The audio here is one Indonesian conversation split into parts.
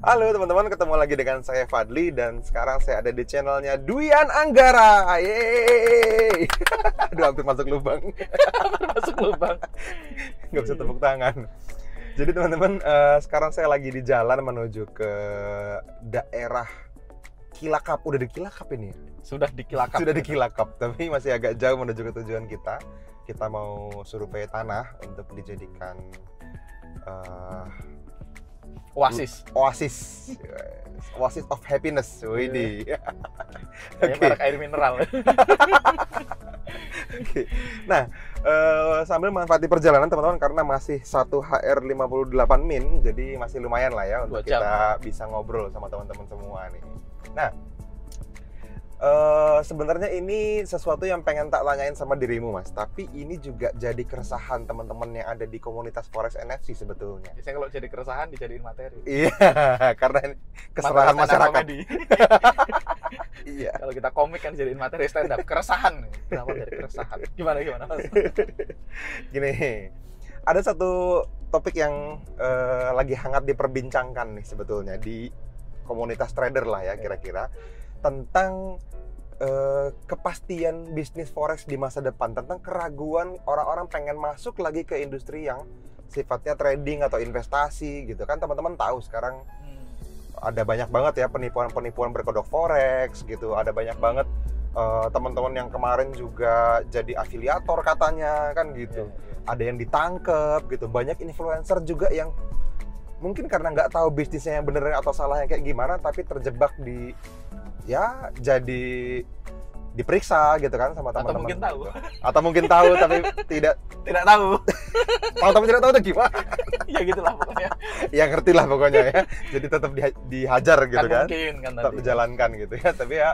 Halo teman-teman, ketemu lagi dengan saya Fadli dan sekarang saya ada di channelnya Duyan Anggara. Yeay. Aduh, hampir masuk lubang. Masuk lubang. Nggak bisa tepuk tangan. Jadi teman-teman, sekarang saya lagi di jalan menuju ke daerah Kilakap. Udah di Kilakap ini ya? Sudah di Kilakap. Sudah di Kilakap, tapi masih agak jauh menuju ke tujuan kita. Kita mau survei tanah untuk dijadikan Oasis. Oasis of happiness. Widih. Kayak merek air mineral. Oke. Nah, sambil manfaati perjalanan teman-teman karena masih 1 HR 58 min, jadi masih lumayan lah ya untuk 2 jam. kita bisa ngobrol sama teman-teman semua nih. Nah, sebenarnya ini sesuatu yang pengen tak tanyain sama dirimu, Mas. Tapi ini juga jadi keresahan teman-teman yang ada di komunitas Forex NFC sebetulnya. Biasanya kalau jadi keresahan dijadiin materi. Iya, karena ini keserahan Materi stand up masyarakat. comedy. Iya. Kalau kita komik kan jadiin materi stand up. Keresahan. Kenapa dari keresahan? Gimana Mas? Gini, ada satu topik yang lagi hangat diperbincangkan nih sebetulnya di komunitas trader lah ya kira-kira, tentang kepastian bisnis forex di masa depan, tentang keraguan orang-orang pengen masuk lagi ke industri yang sifatnya trading atau investasi gitu kan. Teman-teman tahu sekarang ada banyak banget ya penipuan-penipuan berkedok forex gitu, ada banyak banget teman-teman yang kemarin juga jadi afiliator katanya kan gitu. Ada yang ditangkep gitu, banyak influencer juga yang mungkin karena nggak tahu bisnisnya yang bener atau salahnya kayak gimana, tapi terjebak di ya jadi diperiksa gitu kan sama teman-teman. Atau mungkin tahu. Atau mungkin tahu tapi tidak tahu. Tahu tapi tidak tahu itu gimana? Ya gitulah pokoknya. Ya ngerti lah pokoknya ya. Jadi tetap dihajar gitu kan. Mungkin kan Tetap tadi. dijalankan gitu ya. Tapi ya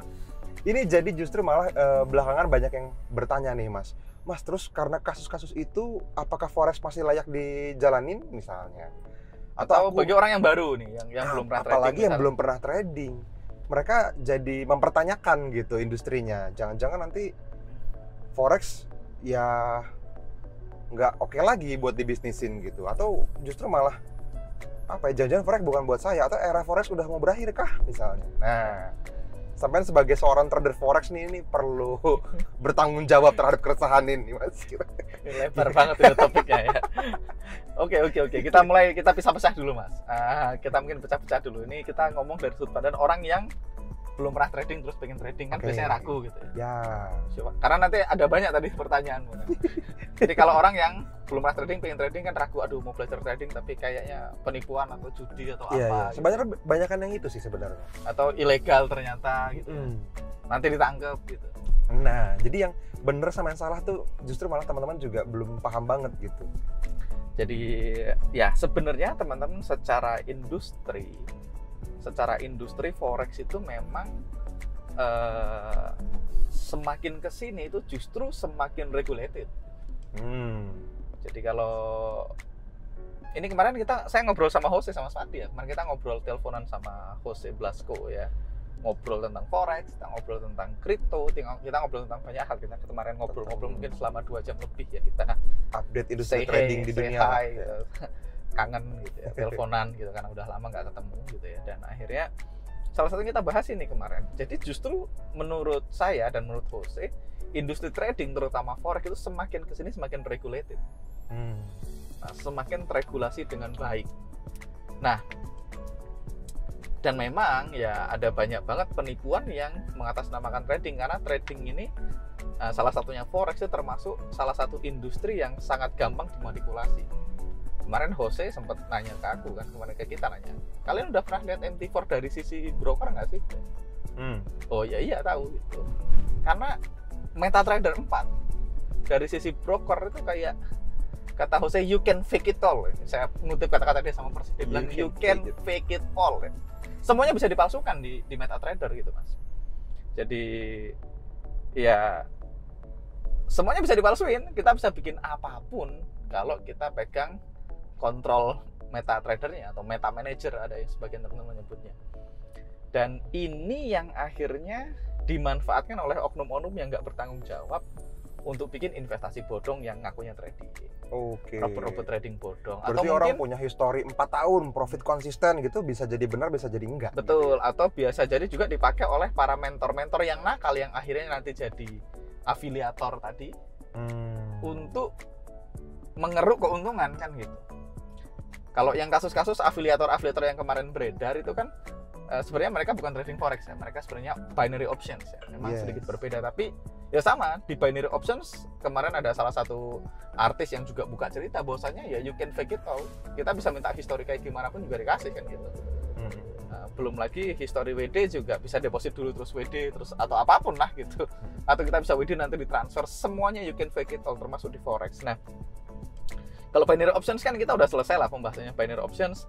ini jadi justru malah belakangan banyak yang bertanya nih, Mas. Mas, terus karena kasus-kasus itu apakah forex masih layak dijalanin misalnya? Atau bagi orang yang baru nih, yang belum pernah trading. Apalagi yang misalnya. belum pernah trading. Mereka jadi mempertanyakan gitu industrinya. Jangan-jangan nanti forex ya nggak oke lagi buat dibisnisin gitu. Atau justru malah apa ya, jangan-jangan forex bukan buat saya, atau era forex udah mau berakhir kah misalnya. Nah, sampai sebagai seorang trader forex nih, ini perlu bertanggung jawab terhadap keresahan ini, Mas. Ini lebar banget itu topiknya ya. Oke. Kita pisah-pisah dulu, Mas. Kita mungkin pecah-pecah dulu. Ini kita ngomong dari sudut pandang orang yang belum pernah trading terus pengen trading kan. Oke. Biasanya ragu gitu ya. Ya. Coba. Karena nanti ada banyak tadi pertanyaanmu. Jadi kalau orang yang belum pernah trading pengen trading kan ragu, aduh mau belajar trading tapi kayaknya penipuan atau judi atau Iya, apa. iya. Gitu. Sebenarnya banyakan yang itu sih sebenarnya. Atau ilegal ternyata gitu. Nanti ditangkap gitu. Nah, jadi yang bener sama yang salah tuh justru malah teman-teman juga belum paham banget gitu. Jadi ya sebenarnya teman-teman secara industri forex itu memang semakin kesini itu justru semakin regulated. Jadi kalau ini kemarin saya ngobrol sama Jose sama Fadi ya. Kemarin kita ngobrol teleponan sama Jose Blasco ya. Ngobrol tentang forex, kita ngobrol tentang kripto, kita ngobrol tentang banyak hal. Kita kemarin ngobrol mungkin selama 2 jam lebih ya, kita Update industri trading di dunia. hi, gitu. Kangen gitu ya, teleponan gitu karena udah lama nggak ketemu gitu ya. Dan akhirnya salah satu kita bahas ini kemarin. Jadi justru menurut saya dan menurut Jose, industri trading terutama forex itu semakin kesini semakin regulated. Nah, semakin teregulasi dengan baik. Nah, dan memang ya ada banyak banget penipuan yang mengatasnamakan trading, karena trading ini salah satunya forex itu termasuk salah satu industri yang sangat gampang dimanipulasi. Kemarin Jose sempat nanya ke aku kan, kemarin ke kita nanya, kalian udah pernah lihat MT4 dari sisi broker nggak sih? Oh iya tahu gitu. Karena MetaTrader 4 dari sisi broker itu kayak kata Jose, you can fake it all. Saya mengutip kata-kata dia sama persis. Dia bilang you can fake it all. Semuanya bisa dipalsukan di MetaTrader gitu, Mas. Jadi ya semuanya bisa dipalsuin. Kita bisa bikin apapun kalau kita pegang kontrol MetaTrader-nya atau Meta Manager, ada yang sebagian teman-teman menyebutnya. Dan ini yang akhirnya dimanfaatkan oleh oknum-oknum yang nggak bertanggung jawab untuk bikin investasi bodong yang ngakunya trading. Oke. Robot-robot trading bodong. Berarti atau orang mungkin, punya histori 4 tahun, profit konsisten gitu, bisa jadi benar, bisa jadi enggak. betul, atau biasa jadi juga dipakai oleh para mentor-mentor yang nakal yang akhirnya nanti jadi afiliator tadi untuk mengeruk keuntungan kan gitu. Kalau yang kasus-kasus afiliator-afiliator yang kemarin beredar itu kan sebenarnya mereka bukan trading forex ya, mereka sebenarnya binary options ya. Memang sedikit berbeda, tapi ya sama. Di binary options kemarin ada salah satu artis yang juga buka cerita bahwasanya ya you can fake it all. Kita bisa minta histori kayak gimana pun juga dikasih kan gitu. Belum lagi histori WD juga bisa deposit dulu terus WD terus atau apapun lah gitu. Atau kita bisa WD nanti ditransfer, semuanya you can fake it all termasuk di forex. Nah, kalau binary options kan kita udah selesai lah pembahasannya. Binary options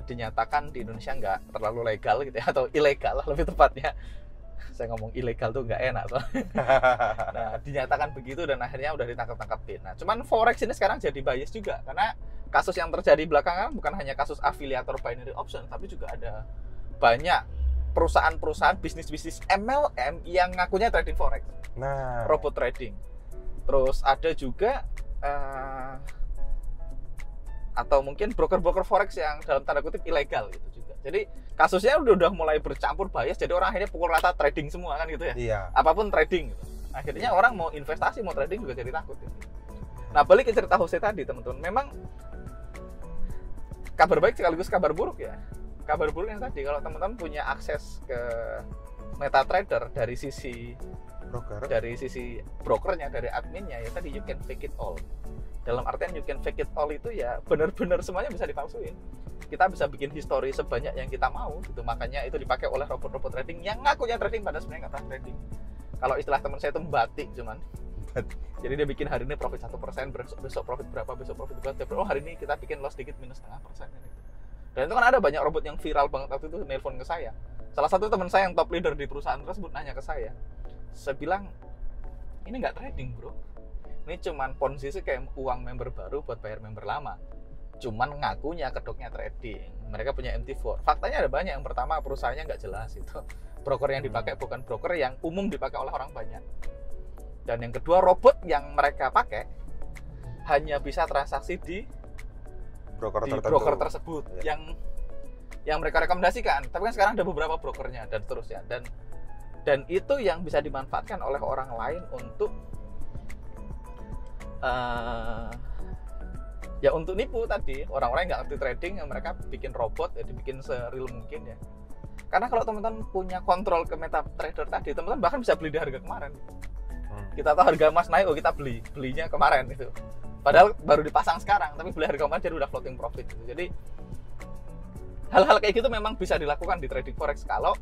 dinyatakan di Indonesia nggak terlalu legal gitu ya, atau ilegal lah lebih tepatnya. Saya ngomong ilegal tuh nggak enak tuh. Nah, dinyatakan begitu dan akhirnya udah ditangkap-tangkapin. Nah, cuman forex ini sekarang jadi bias juga karena kasus yang terjadi belakangan bukan hanya kasus afiliator binary option, tapi juga ada banyak perusahaan-perusahaan bisnis-bisnis MLM yang ngakunya trading forex. Nah, Robot trading. Terus ada juga atau mungkin broker-broker forex yang dalam tanda kutip ilegal gitu juga. Jadi kasusnya udah mulai bercampur bias, jadi orang akhirnya pukul rata trading semua kan gitu ya. iya. Apapun trading gitu. Akhirnya orang mau investasi, mau trading juga jadi takut gitu. Nah, balik ke cerita Jose tadi teman-teman, memang kabar baik sekaligus kabar buruk ya. Kabar buruk yang tadi kalau teman-teman punya akses ke MetaTrader dari sisi brokernya, dari adminnya, ya tadi you can fake it all. Dalam artian you can fake it all itu ya benar-benar semuanya bisa dipalsuin. Kita bisa bikin history sebanyak yang kita mau gitu. Makanya itu dipakai oleh robot-robot trading yang ngakunya trading padahal sebenarnya nggak pernah trading. Kalau istilah teman saya itu batik cuman. Jadi dia bikin hari ini profit 1%, besok profit berapa, besok profit berapa. Oh, hari ini kita bikin loss dikit minus 0,5% gitu. Dan itu kan ada banyak robot yang viral banget waktu itu nelpon ke saya. Salah satu teman saya yang top leader di perusahaan tersebut nanya ke saya. Saya bilang, ini nggak trading bro. Ini cuman ponzi sih kayak uang member baru buat bayar member lama. Cuman ngakunya kedoknya trading. Mereka punya MT4. Faktanya ada banyak. Yang pertama perusahaannya nggak jelas itu. Broker yang dipakai bukan broker yang umum dipakai oleh orang banyak. Dan yang kedua robot yang mereka pakai hanya bisa transaksi di broker tersebut ya. yang mereka rekomendasikan. Tapi kan sekarang ada beberapa brokernya dan seterusnya. Dan itu yang bisa dimanfaatkan oleh orang lain untuk ya untuk nipu tadi orang-orang yang nggak ngerti trading, yang mereka bikin robot ya dibikin sereal mungkin ya. Karena kalau teman-teman punya kontrol ke MetaTrader tadi, teman-teman bahkan bisa beli di harga kemarin. Kita tahu harga emas naik, oh kita belinya kemarin itu. Padahal baru dipasang sekarang, tapi beli harga kemarin jadi udah floating profit gitu. Jadi hal-hal kayak gitu memang bisa dilakukan di trading forex kalau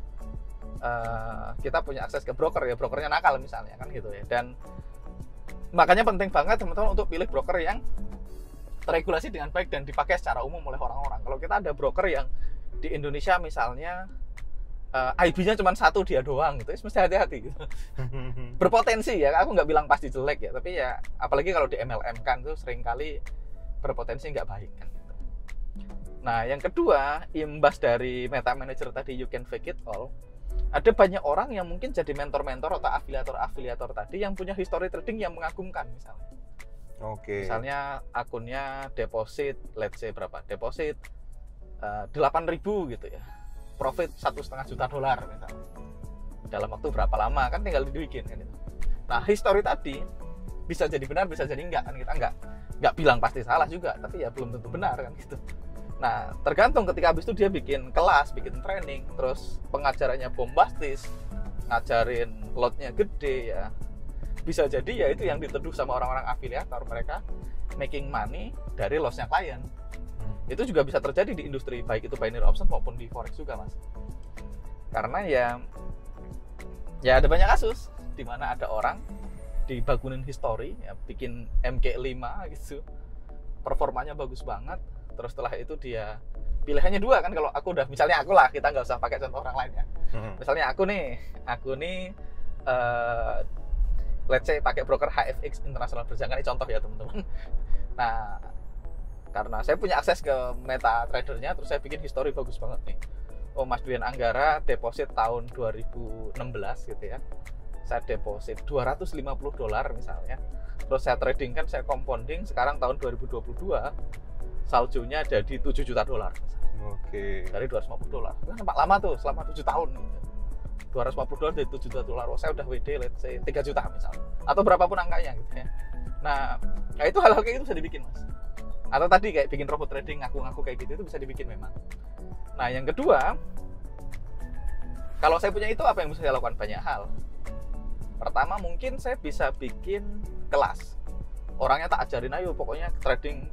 kita punya akses ke broker ya, brokernya nakal misalnya kan gitu ya. Dan makanya penting banget teman-teman untuk pilih broker yang terregulasi dengan baik dan dipakai secara umum oleh orang-orang. Kalau kita ada broker yang di Indonesia misalnya IB-nya cuma satu dia doang gitu, mesti hati-hati gitu. Berpotensi ya, aku nggak bilang pasti jelek ya, tapi ya apalagi kalau di MLM kan tuh seringkali berpotensi nggak baik kan gitu. Nah yang kedua, imbas dari meta manager tadi you can fake it all, ada banyak orang yang mungkin jadi mentor-mentor atau afiliator tadi yang punya history trading yang mengagumkan misalnya. Oke. Misalnya akunnya deposit, let's say berapa? Deposit 8.000 gitu ya. Profit $1,5 juta misalnya. Dalam waktu berapa lama kan tinggal dibikin kan itu. Nah, history tadi bisa jadi benar, bisa jadi enggak kan, kita enggak bilang pasti salah juga, tapi ya belum tentu benar kan gitu. Nah, tergantung ketika habis itu dia bikin kelas, bikin training, terus pengajarannya bombastis, ngajarin lotnya gede ya. Bisa jadi ya itu yang dituduh sama orang-orang afiliator, mereka making money dari lossnya klien. Itu juga bisa terjadi di industri, baik itu binary option maupun di forex juga mas. Karena ya ada banyak kasus di mana ada orang dibangunin history ya, bikin MK5 gitu, performanya bagus banget, terus setelah itu dia pilihannya dua kan. Kalau aku udah, misalnya aku lah, kita nggak usah pakai contoh orang lain ya. Misalnya aku nih let's say pakai broker HFX International Berjangka, ini contoh ya teman-teman. Nah, karena saya punya akses ke MetaTrader-nya, terus saya bikin history bagus banget nih. Oh, Mas Dwian Anggara deposit tahun 2016 gitu ya. saya deposit $250 misalnya, terus saya trading kan, saya compounding, sekarang tahun 2022 saljunya ada di $7 juta misalnya. Oke. Dari $250. Itu nampak lama tuh, selama 7 tahun gitu. $250 dari $7 juta. Oh, saya udah WD let's say 3 juta misalnya. Atau berapapun angkanya gitu ya. Nah, itu hal-hal kayak itu bisa dibikin, Mas. Atau tadi kayak bikin robot trading ngaku-ngaku kayak gitu, itu bisa dibikin memang. Nah, yang kedua, kalau saya punya itu apa yang bisa saya lakukan? Banyak hal. Pertama, mungkin saya bisa bikin kelas. Orangnya tak ajarin, ayo pokoknya trading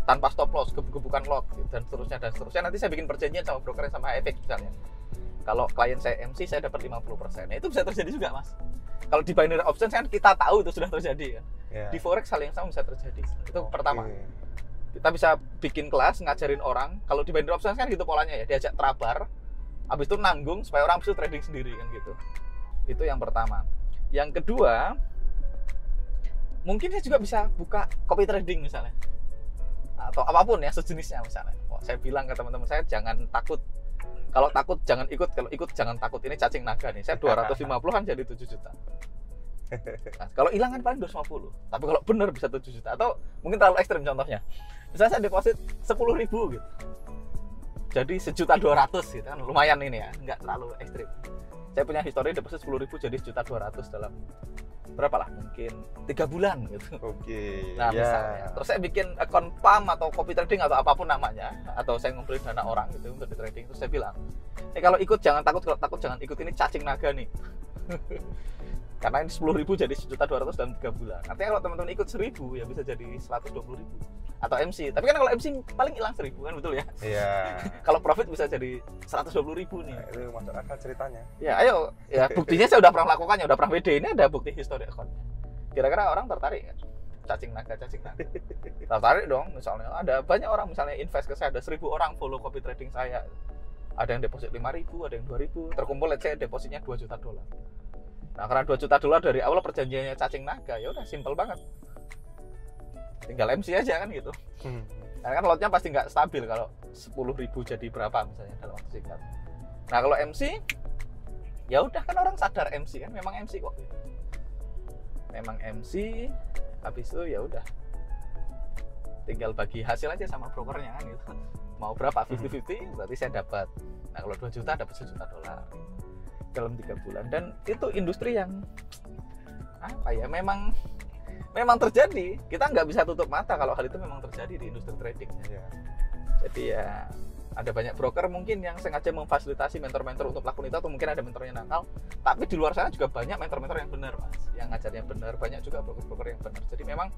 tanpa stop loss, gebuk-gebukan lot, gitu, dan seterusnya dan seterusnya. Nanti saya bikin perjanjian sama broker sama HFX misalnya. Kalau klien saya MC, saya dapat 50%. Nah, itu bisa terjadi juga, Mas. Kalau di binary options kan kita tahu itu sudah terjadi kan. Yeah. Di forex hal yang sama bisa terjadi. Itu pertama. Kita bisa bikin kelas ngajarin orang. Kalau di binary options kan gitu polanya ya, diajak trabar, habis itu nanggung supaya orang bisa trading sendiri kan gitu. Itu yang pertama. Yang kedua, mungkin saya juga bisa buka copy trading misalnya. Atau apapun ya sejenisnya misalnya. Saya bilang ke teman-teman saya, jangan takut. Kalau takut jangan ikut, kalau ikut jangan takut. Ini cacing naga nih. Saya 250-an jadi 7 juta. Nah, kalau hilang kan paling 250. Tapi kalau benar bisa 7 juta. Atau mungkin terlalu ekstrim contohnya. Misalnya saya deposit 10.000 gitu. Jadi 1.200.000 gitu kan. Lumayan ini ya, nggak terlalu ekstrim. Saya punya histori deposit 10.000 jadi 1.200.000 dalam berapa lah, mungkin 3 bulan gitu. Oke. Nah, misalnya. Terus saya bikin akun pump atau copy trading atau apapun namanya, atau saya ngumpulin dana orang gitu untuk di trading. Terus saya bilang, kalau ikut jangan takut, kalau takut jangan ikut, ini cacing naga nih. Karena ini 10.000 jadi 1.200.000 dalam 3 bulan. Artinya kalau teman-teman ikut 1.000 ya bisa jadi 120.000. Atau MC. Tapi kan kalau MC paling hilang 1.000 kan, betul ya? Iya. Kalau profit bisa jadi 120.000 nih. Nah, itu masuk akal ceritanya. Ya, ayo. Ya, buktinya saya udah pernah lakukannya, udah pernah WD. Ini ada bukti histori akunnya. Kira-kira orang tertarik nggak? Cacing naga. Tertarik dong, misalnya. Ada banyak orang misalnya invest ke saya, ada 1.000 orang follow copy trading saya. Ada yang deposit 5.000, ada yang 2.000. Terkumpul let's say depositnya $2 juta. Nah, karena $2 juta dari awal perjanjiannya cacing naga, ya udah simple banget. Tinggal MC aja kan gitu. Karena kan lotnya pasti nggak stabil kalau 10.000 jadi berapa misalnya dalam waktu singkat. Nah, kalau MC ya udah kan orang sadar MC kan memang MC kok gitu. Memang MC, habis itu ya udah. Tinggal bagi hasil aja sama brokernya kan gitu. Mau berapa 50-50 berarti saya dapat. Nah, kalau 2 juta dapat $1 juta dalam 3 bulan. Dan itu industri yang apa ya, memang terjadi. Kita nggak bisa tutup mata kalau hal itu memang terjadi di industri trading ya. Jadi ya ada banyak broker mungkin yang sengaja memfasilitasi mentor-mentor untuk melakukan itu, atau mungkin ada mentornya nakal. Tapi di luar sana juga banyak mentor-mentor yang benar, Mas, yang ngajarnya benar. Banyak juga broker-broker yang benar. Jadi memang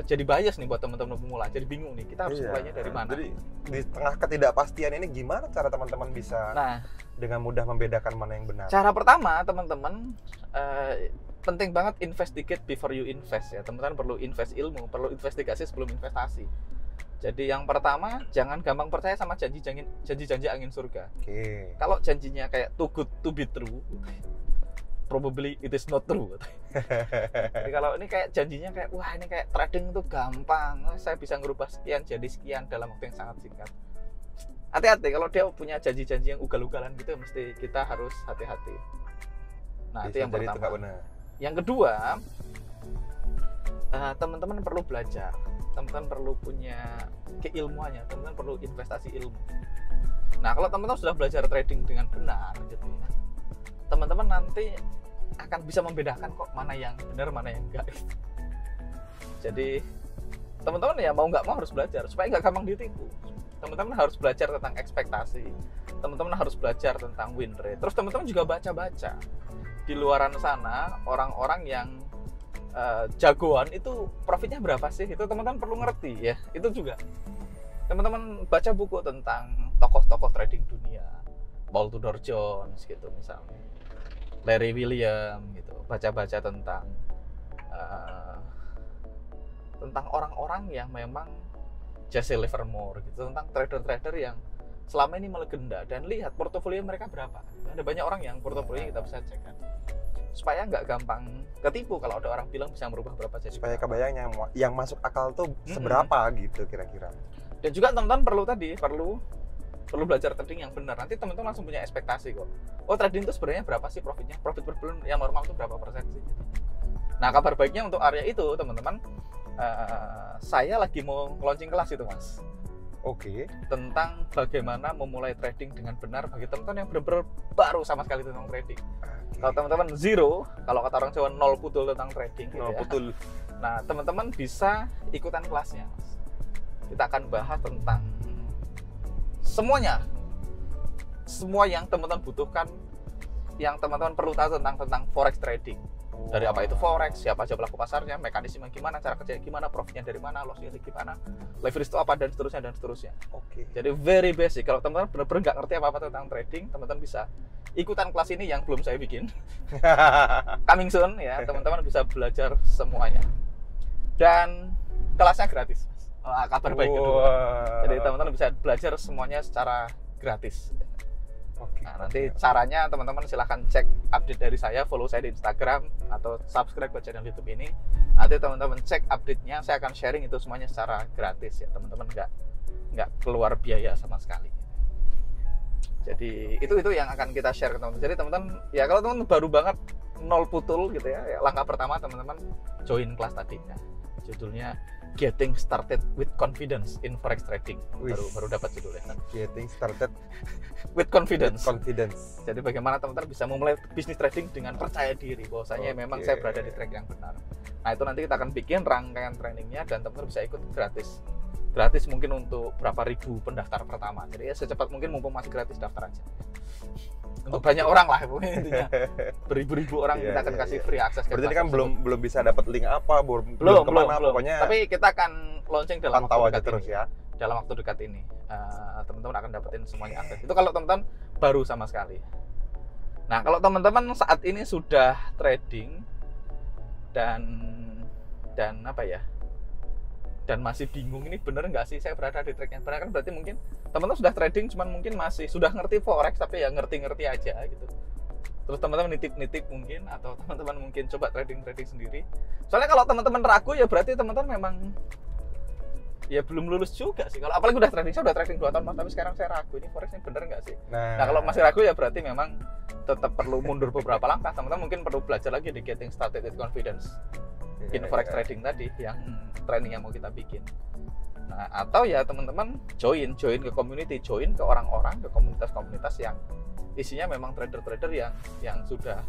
jadi bias nih buat teman-teman pemula. Jadi bingung nih, kita harus mulainya dari mana. Jadi di tengah ketidakpastian ini gimana cara teman-teman bisa dengan mudah membedakan mana yang benar? Cara pertama, teman-teman penting banget investigate before you invest ya. Teman-teman perlu invest ilmu, perlu investigasi sebelum investasi. Jadi yang pertama, jangan gampang percaya sama janji-janji angin surga. Oke. Kalau janjinya kayak too good to be true, probably it is not true. Jadi kalau ini kayak janjinya kayak, wah ini kayak trading itu gampang, saya bisa ngerubah sekian jadi sekian dalam waktu yang sangat singkat. Hati-hati kalau dia punya janji-janji yang ugal-ugalan gitu, mesti kita harus hati-hati. Nah, itu yang pertama. Itu benar. Yang kedua, teman-teman perlu belajar. Teman-teman perlu punya keilmuannya, teman-teman perlu investasi ilmu. Nah, kalau teman-teman sudah belajar trading dengan benar gitu ya, teman-teman nanti akan bisa membedakan kok mana yang benar, mana yang enggak. Jadi teman-teman ya mau nggak mau harus belajar supaya nggak gampang ditipu. Teman-teman harus belajar tentang ekspektasi, teman-teman harus belajar tentang win rate. Terus teman-teman juga baca-baca di luaran sana orang-orang yang jagoan itu profitnya berapa sih, itu teman-teman perlu ngerti ya. Itu juga teman-teman baca buku tentang tokoh-tokoh trading dunia, Paul Tudor Jones gitu misalnya, Larry William gitu, baca-baca tentang orang-orang yang memang Jesse Livermore gitu, tentang trader-trader yang selama ini melegenda, dan lihat portofolio mereka berapa. Ada banyak orang yang portofolio kita bisa cek kan, supaya nggak gampang ketipu kalau ada orang bilang bisa merubah berapa jadi supaya berapa. kebayangnya yang masuk akal tuh seberapa gitu kira-kira. Dan juga teman-teman perlu perlu belajar trading yang benar. Nanti teman-teman langsung punya ekspektasi kok. Oh, trading itu sebenarnya berapa sih profitnya? Profit per bulan yang normal itu berapa persen sih? Nah, kabar baiknya untuk area itu, teman-teman, saya lagi mau launching kelas itu, Mas. Oke. Tentang bagaimana memulai trading dengan benar bagi teman-teman yang benar-benar baru sama sekali tentang trading. Kalau teman-teman zero, kalau kata orang Jawa nol putul tentang trading, gitu Nol ya. putul. Nah, teman-teman bisa ikutan kelasnya, Mas. Kita akan bahas tentang semuanya, semua yang teman-teman butuhkan, yang teman-teman perlu tahu tentang forex trading. Dari apa itu forex, siapa aja pelaku pasarnya, mekanisme gimana, cara kerja gimana, profitnya dari mana, lossnya gimana, leverage itu apa, dan seterusnya dan seterusnya. Oke. Jadi very basic. Kalau teman-teman benar-benar nggak ngerti apa-apa tentang trading, teman-teman bisa ikutan kelas ini yang belum saya bikin. Coming soon ya, teman-teman bisa belajar semuanya. Dan kelasnya gratis. Kabar baik kedua. Jadi teman-teman bisa belajar semuanya secara gratis. Oke. Nah, nanti caranya teman-teman silahkan cek update dari saya, follow saya di Instagram atau subscribe ke channel YouTube ini. Nanti teman-teman cek update-nya, saya akan sharing itu semuanya secara gratis ya. Teman-teman nggak keluar biaya sama sekali. Jadi itu yang akan kita share ke teman-teman. Jadi teman-teman ya kalau teman-teman baru banget nol putul gitu ya, langkah pertama teman-teman join kelas tadi. Nah, judulnya Getting Started with Confidence in Forex Trading. Baru dapat judulnya. Getting Started with Confidence. Confidence. Jadi bagaimana teman-teman bisa memulai bisnis trading dengan percaya diri bahwasanya memang saya berada di track yang benar. Nah, itu nanti kita akan bikin rangkaian trainingnya dan teman-teman bisa ikut gratis. Gratis mungkin untuk berapa ribu pendaftar pertama. Jadi ya secepat mungkin mumpung masih gratis daftar aja. Untuk banyak orang lah intinya. Beribu-ribu orang kita akan kasih free akses. Berarti kan belum bisa dapat link apa, belum kemana, pokoknya. Tapi kita akan launching dalam pantau waktu aja dekat terus ini. ya. Dalam waktu dekat ini, teman-teman akan dapetin semuanya akses. Itu kalau teman-teman baru sama sekali. Nah, kalau teman-teman saat ini sudah trading dan apa ya? Dan masih bingung ini bener nggak sih saya berada di track yang benar, kan berarti mungkin teman-teman sudah trading cuman mungkin masih sudah ngerti forex tapi ya ngerti-ngerti aja gitu. Terus teman-teman nitip-nitip mungkin atau teman-teman mungkin coba trading sendiri. Soalnya kalau teman-teman ragu ya berarti teman-teman memang ya belum lulus juga sih. Kalau apalagi udah trading, saya udah trading 2 tahun Mas, tapi sekarang saya ragu ini forex ini bener nggak sih? Nah, kalau masih ragu ya berarti memang tetap perlu mundur beberapa langkah. Teman-teman mungkin perlu belajar lagi di Getting Started with Confidence in Forex Trading tadi yang training yang mau kita bikin. Nah, atau ya teman-teman join ke community, join ke orang-orang, ke komunitas-komunitas yang isinya memang trader-trader yang sudah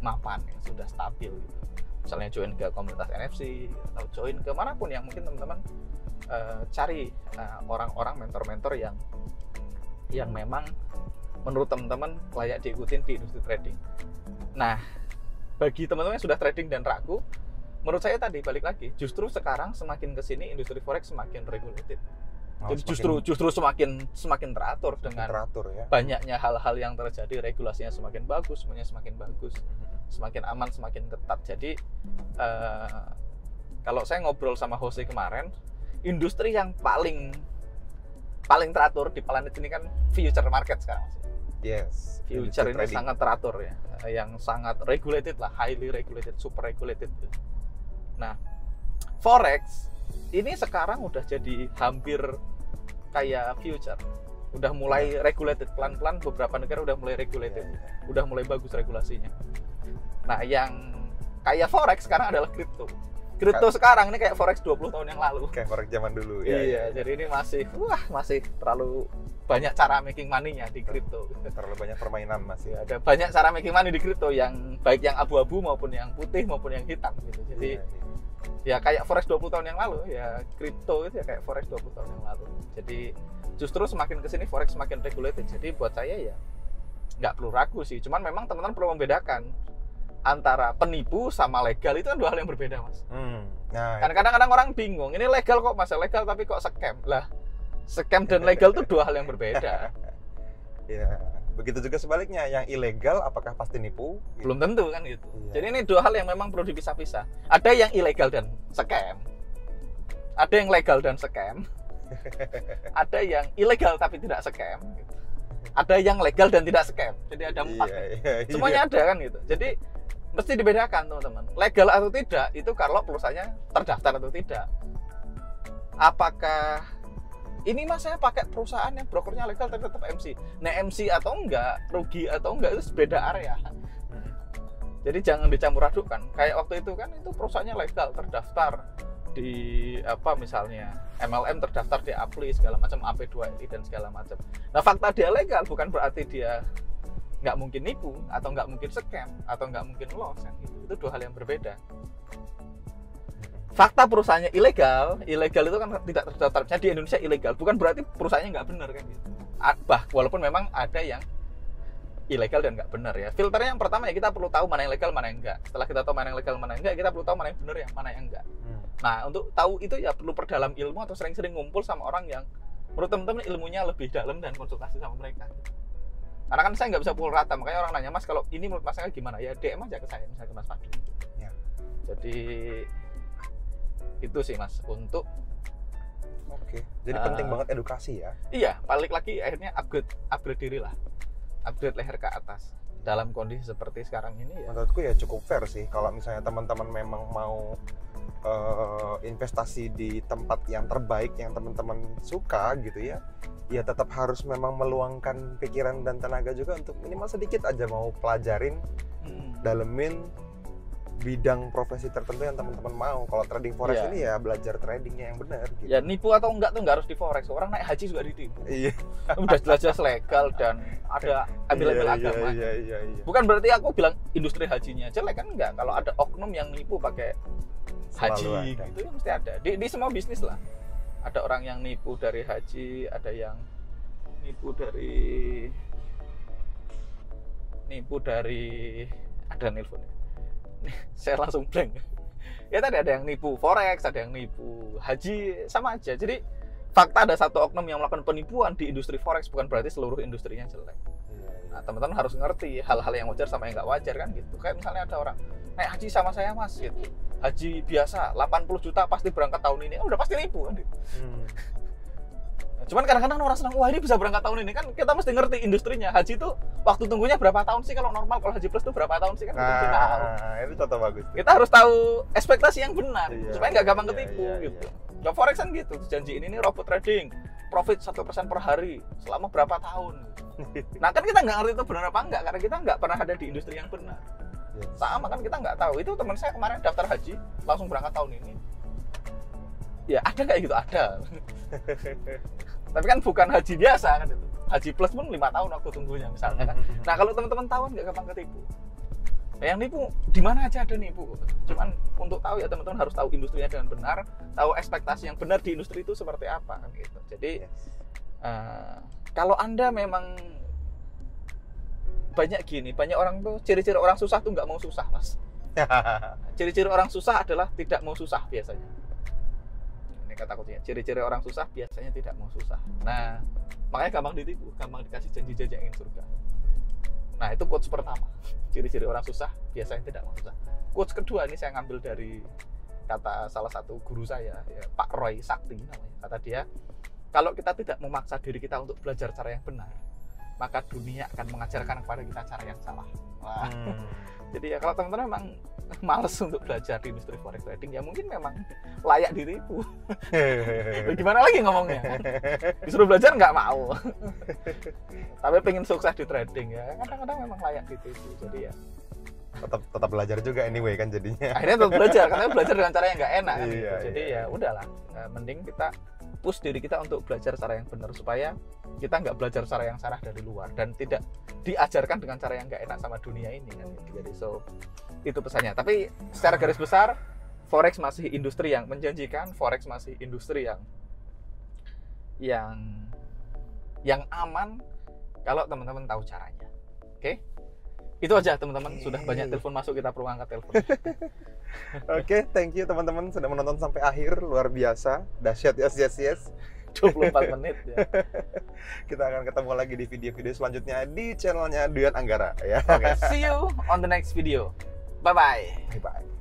mapan, yang sudah stabil gitu. Misalnya join ke komunitas NFC atau join ke manapun yang mungkin teman-teman cari orang-orang mentor-mentor yang memang menurut teman-teman layak diikutin di industri trading. Nah, bagi teman-teman yang sudah trading dan ragu, menurut saya tadi balik lagi, justru sekarang semakin kesini industri forex semakin regulated. Jadi justru semakin teratur dengan ya. Banyaknya hal-hal yang terjadi, regulasinya semakin bagus, semuanya semakin bagus, semakin aman, semakin ketat. Jadi kalau saya ngobrol sama Jose kemarin, industri yang paling teratur di planet ini kan future market sekarang. Yes. Future ini sangat teratur ya, yang sangat regulated lah, highly regulated, super regulated. Nah, forex ini sekarang udah jadi hampir kayak future, udah mulai regulated pelan-pelan. Beberapa negara udah mulai regulated, udah mulai bagus regulasinya. Nah, yang kayak forex sekarang adalah kripto. Kripto sekarang ini kayak forex 20 tahun yang lalu. Kayak forex zaman dulu ya. Iya, jadi ini masih terlalu banyak cara making money-nya di kripto. Terlalu banyak permainan masih. Ada banyak cara making money di kripto, yang baik yang abu-abu maupun yang putih maupun yang hitam gitu. Jadi ya kayak forex 20 tahun yang lalu, ya kripto itu ya kayak forex 20 tahun yang lalu. Jadi justru semakin kesini forex semakin regulated. Jadi buat saya ya nggak perlu ragu sih. Cuman memang teman-teman perlu membedakan antara penipu sama legal, itu kan 2 hal yang berbeda, Mas. Nah, kan kadang-kadang orang bingung, ini legal kok, Mas, legal tapi kok scam. Lah, scam dan legal itu 2 hal yang berbeda. Ya, begitu juga sebaliknya, yang ilegal apakah pasti nipu? Belum tentu kan gitu. Jadi ini 2 hal yang memang perlu dipisah-pisah. Ada yang ilegal dan scam. Ada yang legal dan scam. Ada yang ilegal tapi tidak scam. Ada yang legal dan tidak scam. Jadi ada 4. Semuanya ada kan gitu. Jadi mesti dibedakan, teman-teman. Legal atau tidak itu kalau perusahaannya terdaftar atau tidak. Apakah ini mas saya pakai perusahaan yang brokernya legal tapi tetap MC. Nah MC atau enggak, rugi atau enggak itu beda area. Jadi jangan dicampur adukan. Kayak waktu itu kan itu perusahaannya legal, terdaftar di apa misalnya MLM, terdaftar di Apli segala macam, AP2LI dan segala macam. Nah fakta dia legal bukan berarti dia nggak mungkin nipu atau nggak mungkin scam atau nggak mungkin loss kan gitu. Itu dua hal yang berbeda. Fakta perusahaannya ilegal itu kan tidak terdaftar. Misalnya di Indonesia ilegal, bukan berarti perusahaannya nggak benar kan gitu. Walaupun memang ada yang ilegal dan nggak benar ya. Filternya yang pertama ya kita perlu tahu mana yang legal, mana yang enggak. Setelah kita tahu mana yang legal, mana yang enggak, kita perlu tahu mana yang benar, yang mana yang enggak. Nah untuk tahu itu ya perlu perdalam ilmu atau sering-sering ngumpul sama orang yang menurut teman-teman ilmunya lebih dalam dan konsultasi sama mereka. Karena kan saya nggak bisa pukul rata, makanya orang nanya mas kalau ini menurut mas gimana ya DM aja ke saya, misalnya ke Mas Fadli. Ya. Jadi itu sih mas untuk jadi penting banget edukasi ya. Iya, balik lagi akhirnya upgrade diri lah, upgrade leher ke atas dalam kondisi seperti sekarang ini ya. Menurutku ya cukup fair sih kalau misalnya teman-teman memang mau investasi di tempat yang terbaik yang teman-teman suka gitu ya tetap harus memang meluangkan pikiran dan tenaga juga untuk minimal sedikit aja mau pelajarin, dalemin bidang profesi tertentu yang teman-teman mau. Kalau trading forex ini ya belajar tradingnya yang benar gitu. Ya nipu atau enggak tuh nggak harus di forex. Orang naik haji juga ditipu. Iya. Udah jelas-jelas legal dan ada ambil-ambil agama. Iya. Bukan berarti aku bilang industri hajinya jelek kan enggak. Kalau ada oknum yang nipu pakai haji gitu ya mesti ada. Di semua bisnis lah. Ada orang yang nipu dari haji, ada yang nipu dari ada nelpon. Saya langsung blank. Ya tadi ada yang nipu forex, ada yang nipu haji, sama aja. Jadi fakta ada satu oknum yang melakukan penipuan di industri forex bukan berarti seluruh industrinya jelek. Nah teman-teman harus ngerti hal-hal yang wajar sama yang nggak wajar kan gitu. Kayak misalnya ada orang naik haji sama saya mas gitu. Haji biasa 80 juta pasti berangkat tahun ini, udah pasti nipu kan gitu. Cuman kadang-kadang orang senang, wah ini bisa berangkat tahun ini kan kita mesti ngerti industrinya. Haji itu waktu tunggunya berapa tahun sih kalau normal, kalau haji plus itu berapa tahun sih kan kita tahu. Itu contoh bagus. Kita harus tahu ekspektasi yang benar supaya nggak gampang ketipu gitu. Ya forex kan gitu, janjiin ini robot trading, profit 1% per hari selama berapa tahun. Nah kan kita nggak ngerti itu benar apa enggak karena kita nggak pernah ada di industri yang benar. Sama kan kita nggak tahu. Itu teman saya kemarin daftar haji langsung berangkat tahun ini. Ya ada kayak gitu ada. Tapi kan bukan haji biasa kan itu. Haji plus pun 5 tahun waktu tunggunya misalnya kan. Nah kalau teman-teman tahu nggak gampang ketipu. Nah, yang nipu di mana aja ada nipu. Cuman untuk tahu ya teman-teman harus tahu industrinya dengan benar, tahu ekspektasi yang benar di industri itu seperti apa kan gitu. Jadi kalau Anda memang banyak orang tuh ciri-ciri orang susah tuh nggak mau susah mas. Ciri-ciri orang susah adalah tidak mau susah biasanya. Kata kuncinya, ciri-ciri orang susah biasanya tidak mau susah. Nah, makanya gampang ditipu, gampang dikasih janji-janji ingin surga. Nah, itu quotes pertama. Ciri-ciri orang susah biasanya tidak mau susah. Quotes kedua ini saya ngambil dari kata salah satu guru saya, ya, Pak Roy Sakti namanya. Kata dia, kalau kita tidak memaksa diri kita untuk belajar cara yang benar, maka dunia akan mengajarkan kepada kita cara yang salah. Wah. Jadi ya kalau teman-teman memang males untuk belajar di industri forex trading ya mungkin memang layak ditipu. Gimana lagi ngomongnya? Disuruh belajar nggak mau. Tapi pengen sukses di trading ya kadang-kadang memang layak ditipu. Jadi ya tetap belajar juga anyway kan jadinya. Akhirnya tetap belajar karena belajar dengan cara yang nggak enak kan gitu. Jadi ya udahlah, mending kita push diri kita untuk belajar cara yang benar supaya kita nggak belajar cara yang salah dari luar dan tidak diajarkan dengan cara yang nggak enak sama dunia ini kan. Jadi itu pesannya. Tapi secara garis besar forex masih industri yang menjanjikan, forex masih industri yang aman kalau teman-teman tahu caranya. Oke? Itu aja teman-teman, sudah banyak telepon masuk, kita perlu angkat telepon. Oke, thank you teman-teman sudah menonton sampai akhir, luar biasa, dahsyat yes. 24 menit ya. Kita akan ketemu lagi di video-video selanjutnya di channelnya Duyan Anggara ya. Oke, see you on the next video. Bye bye. Bye bye.